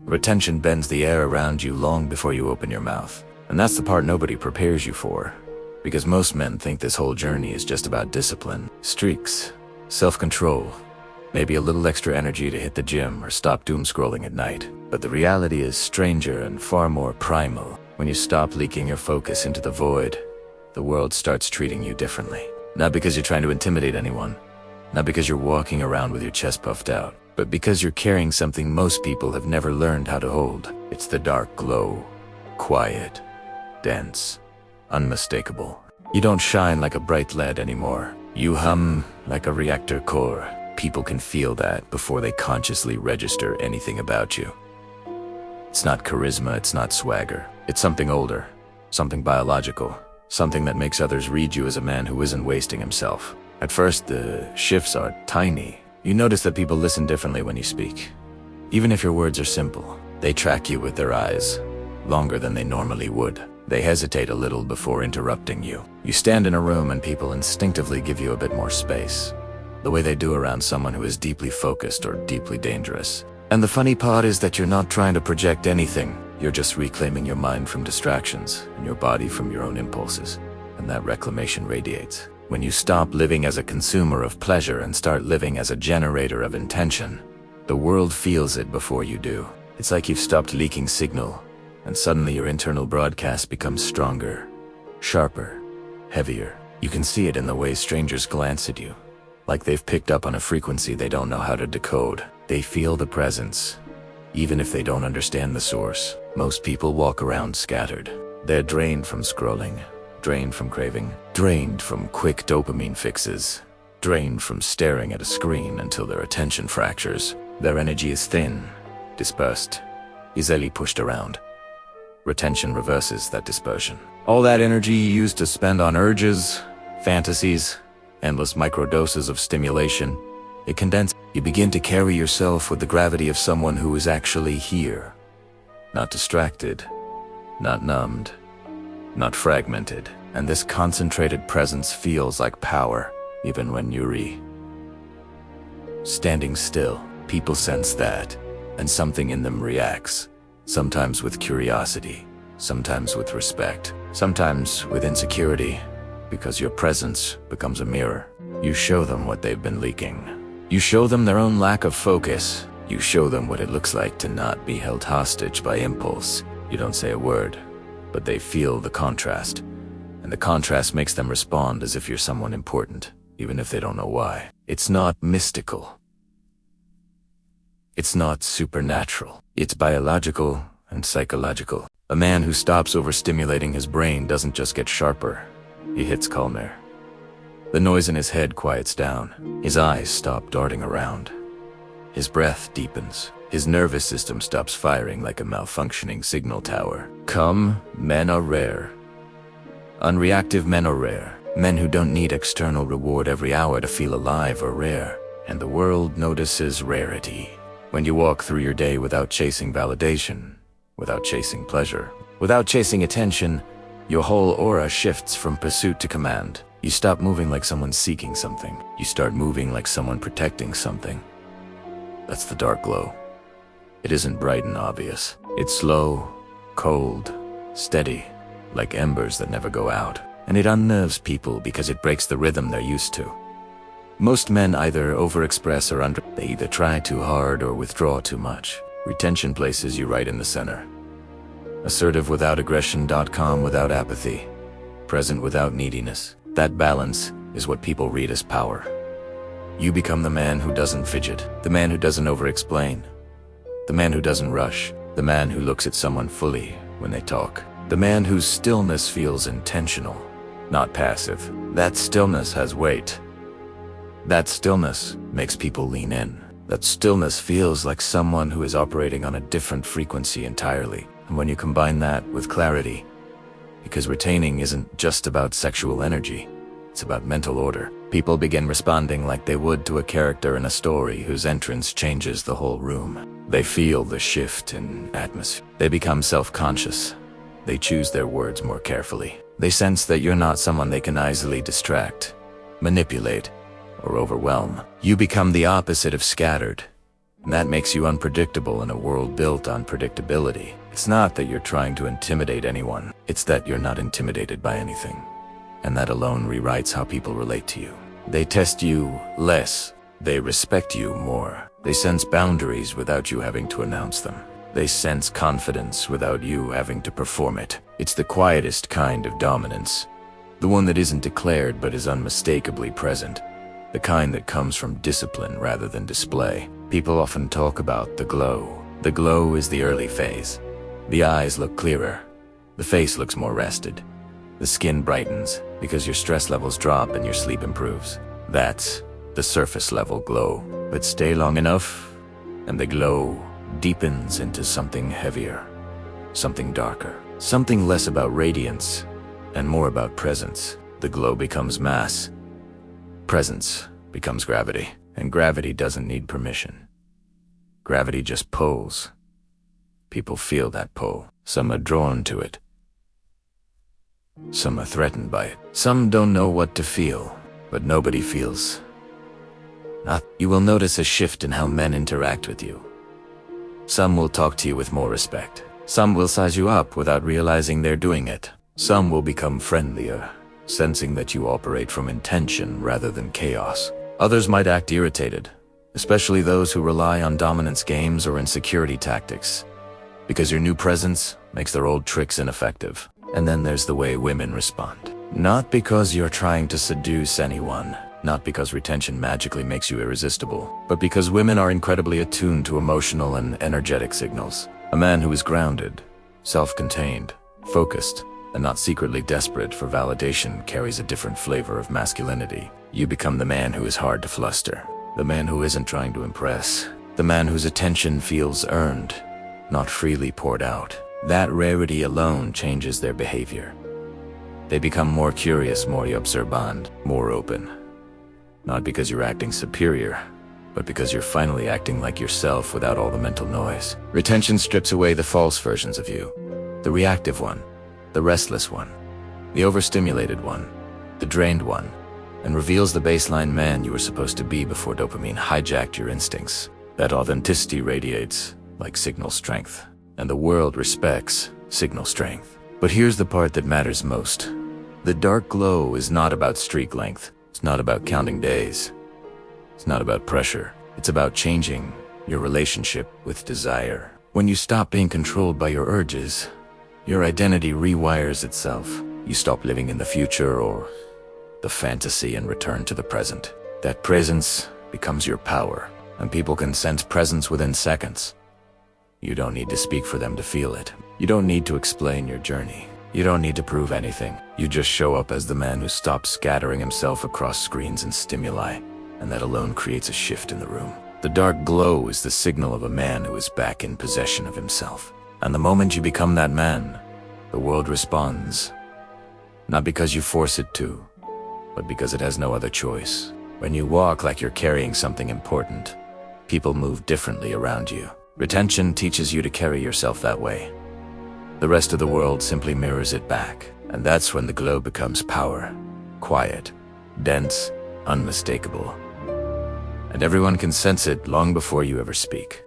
Retention bends the air around you long before you open your mouth. And that's the part nobody prepares you for. Because most men think this whole journey is just about discipline, streaks, self-control, maybe a little extra energy to hit the gym or stop doom scrolling at night. But the reality is stranger and far more primal. When you stop leaking your focus into the void, the world starts treating you differently. Not because you're trying to intimidate anyone, not because you're walking around with your chest puffed out, but because you're carrying something most people have never learned how to hold. It's the dark glow. Quiet, dense, unmistakable. You don't shine like a bright LED anymore. You hum like a reactor core. People can feel that before they consciously register anything about you. It's not charisma, it's not swagger. It's something older, something biological, something that makes others read you as a man who isn't wasting himself. At first, the shifts are tiny. You notice that people listen differently when you speak. Even if your words are simple, they track you with their eyes, longer than they normally would. They hesitate a little before interrupting you. You stand in a room and people instinctively give you a bit more space, the way they do around someone who is deeply focused or deeply dangerous. And the funny part is that you're not trying to project anything. You're just reclaiming your mind from distractions and your body from your own impulses. And that reclamation radiates. When you stop living as a consumer of pleasure and start living as a generator of intention, the world feels it before you do. It's like you've stopped leaking signal, and suddenly your internal broadcast becomes stronger, sharper, heavier. You can see it in the way strangers glance at you, like they've picked up on a frequency they don't know how to decode. They feel the presence, even if they don't understand the source. Most people walk around scattered. They're drained from scrolling, drained from craving, drained from quick dopamine fixes, drained from staring at a screen until their attention fractures. Their energy is thin, dispersed, easily pushed around. Retention reverses that dispersion. All that energy you used to spend on urges, fantasies, endless microdoses of stimulation, it condenses. You begin to carry yourself with the gravity of someone who is actually here. Not distracted, not numbed, not fragmented. And this concentrated presence feels like power, even when you're standing still. People sense that, and something in them reacts. Sometimes with curiosity, sometimes with respect, sometimes with insecurity, because your presence becomes a mirror. You show them what they've been leaking. You show them their own lack of focus. You show them what it looks like to not be held hostage by impulse. You don't say a word, but they feel the contrast. And the contrast makes them respond as if you're someone important, even if they don't know why. It's not mystical. It's not supernatural. It's biological and psychological. A man who stops overstimulating his brain doesn't just get sharper, he hits calmer. The noise in his head quiets down. His eyes stop darting around. His breath deepens. His nervous system stops firing like a malfunctioning signal tower. Calm men are rare. Unreactive men are rare. Men who don't need external reward every hour to feel alive are rare. And the world notices rarity. When you walk through your day without chasing validation, without chasing pleasure, without chasing attention, your whole aura shifts from pursuit to command. You stop moving like someone seeking something. You start moving like someone protecting something. That's the dark glow. It isn't bright and obvious. It's slow, cold, steady, like embers that never go out. And it unnerves people because it breaks the rhythm they're used to. Most men either overexpress or they either try too hard or withdraw too much. Retention places you right in the center. Assertive without aggression, calm without apathy, present without neediness. That balance is what people read as power. You become the man who doesn't fidget, the man who doesn't over-explain, the man who doesn't rush, the man who looks at someone fully when they talk, the man whose stillness feels intentional, not passive. That stillness has weight. That stillness makes people lean in. That stillness feels like someone who is operating on a different frequency entirely. And when you combine that with clarity, because retaining isn't just about sexual energy, it's about mental order. People begin responding like they would to a character in a story whose entrance changes the whole room. They feel the shift in atmosphere. They become self-conscious. They choose their words more carefully. They sense that you're not someone they can easily distract, manipulate, or overwhelm. You become the opposite of scattered. And that makes you unpredictable in a world built on predictability. It's not that you're trying to intimidate anyone, it's that you're not intimidated by anything. And that alone rewrites how people relate to you. They test you less. They respect you more. They sense boundaries without you having to announce them. They sense confidence without you having to perform it. It's the quietest kind of dominance. The one that isn't declared but is unmistakably present. The kind that comes from discipline rather than display. People often talk about the glow. The glow is the early phase. The eyes look clearer. The face looks more rested. The skin brightens because your stress levels drop and your sleep improves. That's the surface level glow. But stay long enough, and the glow deepens into something heavier, something darker, something less about radiance and more about presence. The glow becomes mass. Presence becomes gravity, and gravity doesn't need permission. Gravity just pulls. People feel that pull. Some are drawn to it. Some are threatened by it. Some don't know what to feel, but nobody feels. You will notice a shift in how men interact with you. Some will talk to you with more respect. Some will size you up without realizing they're doing it. Some will become friendlier, sensing that you operate from intention rather than chaos. Others might act irritated, especially those who rely on dominance games or insecurity tactics, because your new presence makes their old tricks ineffective. And then there's the way women respond. Not because you're trying to seduce anyone, not because retention magically makes you irresistible, but because women are incredibly attuned to emotional and energetic signals. A man who is grounded, self-contained, focused, and not secretly desperate for validation carries a different flavor of masculinity. You become the man who is hard to fluster, the man who isn't trying to impress, the man whose attention feels earned, not freely poured out. That rarity alone changes their behavior. They become more curious, more observant, more open. Not because you're acting superior, but because you're finally acting like yourself without all the mental noise. Retention strips away the false versions of you. The reactive one, the restless one, the overstimulated one, the drained one, and reveals the baseline man you were supposed to be before dopamine hijacked your instincts. That authenticity radiates like signal strength, and the world respects signal strength. But here's the part that matters most. The dark glow is not about streak length. It's not about counting days. It's not about pressure. It's about changing your relationship with desire. When you stop being controlled by your urges, your identity rewires itself. You stop living in the future or the fantasy and return to the present. That presence becomes your power, and people can sense presence within seconds. You don't need to speak for them to feel it. You don't need to explain your journey. You don't need to prove anything. You just show up as the man who stops scattering himself across screens and stimuli, and that alone creates a shift in the room. The dark glow is the signal of a man who is back in possession of himself. And the moment you become that man, the world responds. Not because you force it to, but because it has no other choice. When you walk like you're carrying something important, people move differently around you. Retention teaches you to carry yourself that way. The rest of the world simply mirrors it back. And that's when the glow becomes power. Quiet, dense, unmistakable. And everyone can sense it long before you ever speak.